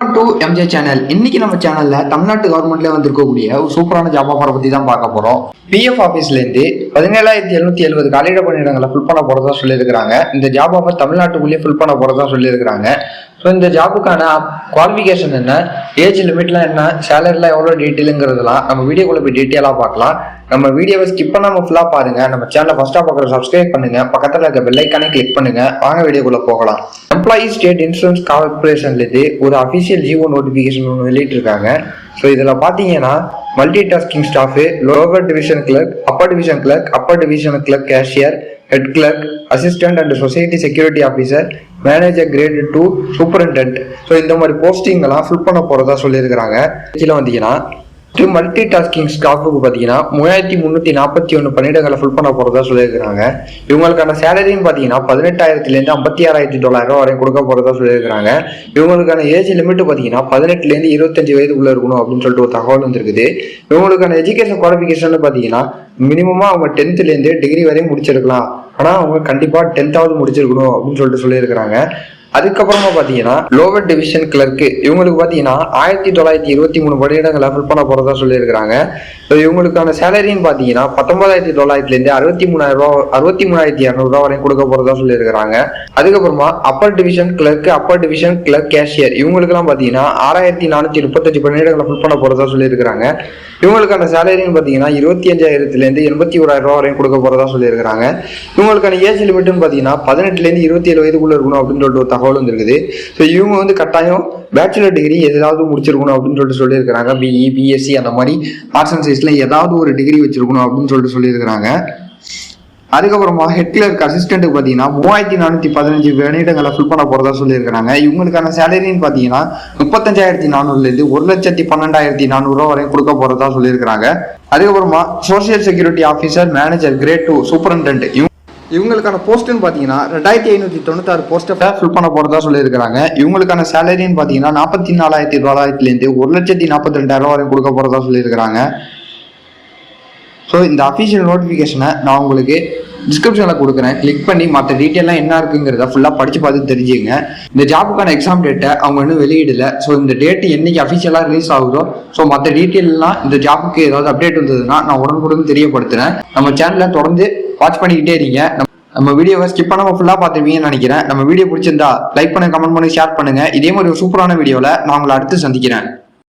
To MJ channel. இன்னைக்கு நம்ம சேனல்ல தமிழ்நாட்டு கவர்மெண்ட்ல வந்திருக்கக்கூடிய ஒரு சூப்பரான ஜாப் ஆஃபரை பத்தி தான் பார்க்க போறோம். பிஎஃப் ஆபீஸ்ல இருந்து 17,770 காலியிட பணியிடங்களை ஃபில் பண்ண போறதா சொல்லியிருக்காங்க. இந்த ஜாப் ஆஃபர் தமிழ்நாட்டுக்குள்ளேயே ஃபில் பண்ண போறதா சொல்லியிருக்காங்க. ஸோ இந்த ஜாபுக்கான குவாலிஃபிகேஷன் என்ன, ஏஜ் லிமிட்லாம் என்ன, சேலரிலாம் எவ்வளோ டீட்டெயிலுங்கிறதுலாம் நம்ம வீடியோக்குள்ள போய் டீட்டெயிலாக பார்க்கலாம். நம்ம வீடியோவை ஸ்கிப் பண்ணாம ஃபுல்லாக பாருங்க. நம்ம சேனலை ஃபர்ஸ்ட்டாக பார்க்குற சப்ஸ்கிரைப் பண்ணுங்க, பக்கத்தில் இருக்க பெல் ஐக்கானே கிளிக் பண்ணுங்க. வாங்க வீடியோக்குள்ள போகலாம். எம்ப்ளாயீஸ் ஸ்டேட் இன்சூரன்ஸ் கார்பரேஷன்லேருந்து ஒரு அஃபிஷியல் ஜிஓ நோட்டிஃபிகேஷன் ஒன்று வெளியிட்டிருக்காங்க. ஸோ இதில் பார்த்தீங்கன்னா multi tasking staff, lower division clerk, upper division clerk, upper division clerk cashier, head clerk, assistant and society security officer, manager grade 2, superintendent. So இந்த மாதிரி posting எல்லாம் fill பண்ண போறதா சொல்லியிருக்கிறாங்க. இதில் வந்தீங்கன்னா மல்டி டாஸ்கிங் ஸ்டாஃபுக்கு பார்த்தீங்கன்னா 3341 பணியிடங்களை ஃபில் பண்ண போறதா சொல்லியிருக்கிறாங்க. இவங்களுக்கான சேலரின்னு பார்த்தீங்கன்னா 18,000 $56,900 வரையும் கொடுக்க போறதா சொல்லியிருக்கிறாங்க. இவங்களுக்கான ஏஜ் லிமிட் பார்த்தீங்கன்னா 18 25 வயதுக்குள்ள இருக்கணும் அப்படின்னு சொல்லிட்டு ஒரு தகவல் வந்துருக்குது. இவங்களுக்கான எஜுகேஷன் குவாலிஃபிகேஷன் பார்த்தீங்கன்னா மினிமமா அவங்க 10th டிகிரி வரையும் முடிச்சிருக்கலாம். ஆனா அவங்க கண்டிப்பா 10th முடிச்சிருக்கணும் அப்படின்னு சொல்லிட்டு சொல்லியிருக்கிறாங்க. அதுக்கப்புறமா பாத்தீங்கன்னா லோவர் டிவிஷன் கிளர்க்கு இவங்களுக்கு பாத்தீங்கன்னா 1923 பணியிடங்களை ஃபில் பண்ண போறதா சொல்லியிருக்கிறாங்க. இவங்களுக்கான சேலரின்னு பாத்தீங்கன்னா 19,900 63,200 வரையும் கொடுக்க போறதா சொல்லியிருக்கிறாங்க. அதுக்கப்புறமா upper division clerk, upper division clerk cashier இவங்களுக்கு எல்லாம் பாத்தீங்கன்னா 6,435 பணியிடங்களை ஃபில் பண்ண போறதா சொல்லியிருக்கிறாங்க. இவங்களுக்கான சேலரின்னு பாத்தீங்கன்னா 25,000 81,000 வரையும் கொடுக்க போறதா சொல்லியிருக்கிறாங்க. இவங்களுக்கான ஏஜ் லிமிட்னு பாத்தீங்கன்னா 18 27 வயதுக்குள்ள இருக்கணும் அப்படின்னு சொல்லிட்டு தகவல் வந்துருக்குது. ஸோ இவங்க வந்து கட்டாயம் பேச்சுலர் டிகிரி ஏதாவது முடிச்சிருக்கணும் அப்படின்னு சொல்லியிருக்கிறாங்க. பிஇ, பிஎஸ்சி அந்த மாதிரி ஆர்ட்ஸ் அண்ட் சயின்ஸ்ல ஏதாவது ஒரு டிகிரி வச்சிருக்கணும் அப்படின்னு சொல்லியிருக்கிறாங்க. அதுக்கப்புறமா ஹெட் கிளர்க் அசிஸ்டன்ட்டுக்கு பார்த்தீங்கன்னா 3,415 பணியிடங்களை ஃபில் பண்ண போறதா சொல்லியிருக்கிறாங்க. இவங்களுக்கான சேலரின்னு பார்த்தீங்கன்னா 35,400 1,12,400 வரையும் கொடுக்க போறதா சொல்லியிருக்கிறாங்க. அதுக்கப்புறமா social security officer, manager grade 2, superintendent இவங்களுக்கான போஸ்ட்னு பார்த்தீங்கன்னா 2,596 போஸ்ட்டை ஃபில் பண்ண போறதா சொல்லியிருக்கிறாங்க. இவங்களுக்கான சேலரின்னு பார்த்தீங்கன்னா 44,900 1,42,000 வரையும் கொடுக்க போறதா சொல்லியிருக்கிறாங்க. ஸோ இந்த அஃபிஷியல் நோட்டிஃபிகேஷனை நான் உங்களுக்கு டிஸ்கிரிப்ஷனில் கொடுக்குறேன். கிளிக் பண்ணி மற்ற டீட்டெயிலாம் என்ன இருக்குங்கிறத ஃபுல்லாக படித்து பார்த்து தெரிஞ்சுங்க. இந்த ஜாபுக்கான எக்ஸாம் டேட்டை அவங்க இன்னும் வெளியிடல. ஸோ இந்த டேட்டு என்னைக்கு அஃபிஷியலாக ரிலீஸ் ஆகுதோ ஸோ மற்ற டீட்டெயிலாம் இந்த ஜாபுக்கு ஏதாவது அப்டேட் வந்ததுன்னா நான் உடனுக்குடன் தெரியப்படுத்துகிறேன். நம்ம சேனலில் தொடர்ந்து வாட்ச் பண்ணிக்கிட்டே இருங்க. நம்ம வீடியோவை ஸ்கிப் பண்ணாமல் ஃபுல்லாக பார்த்துருவீங்கன்னு நினைக்கிறேன். நம்ம வீடியோ பிடிச்சிருந்தா லைக் பண்ணுங்க, கமெண்ட் பண்ணி, ஷேர் பண்ணுங்க. இதே மாதிரி ஒரு சூப்பரான வீடியோவில் நான் உங்களை அடுத்து சந்திக்கிறேன்.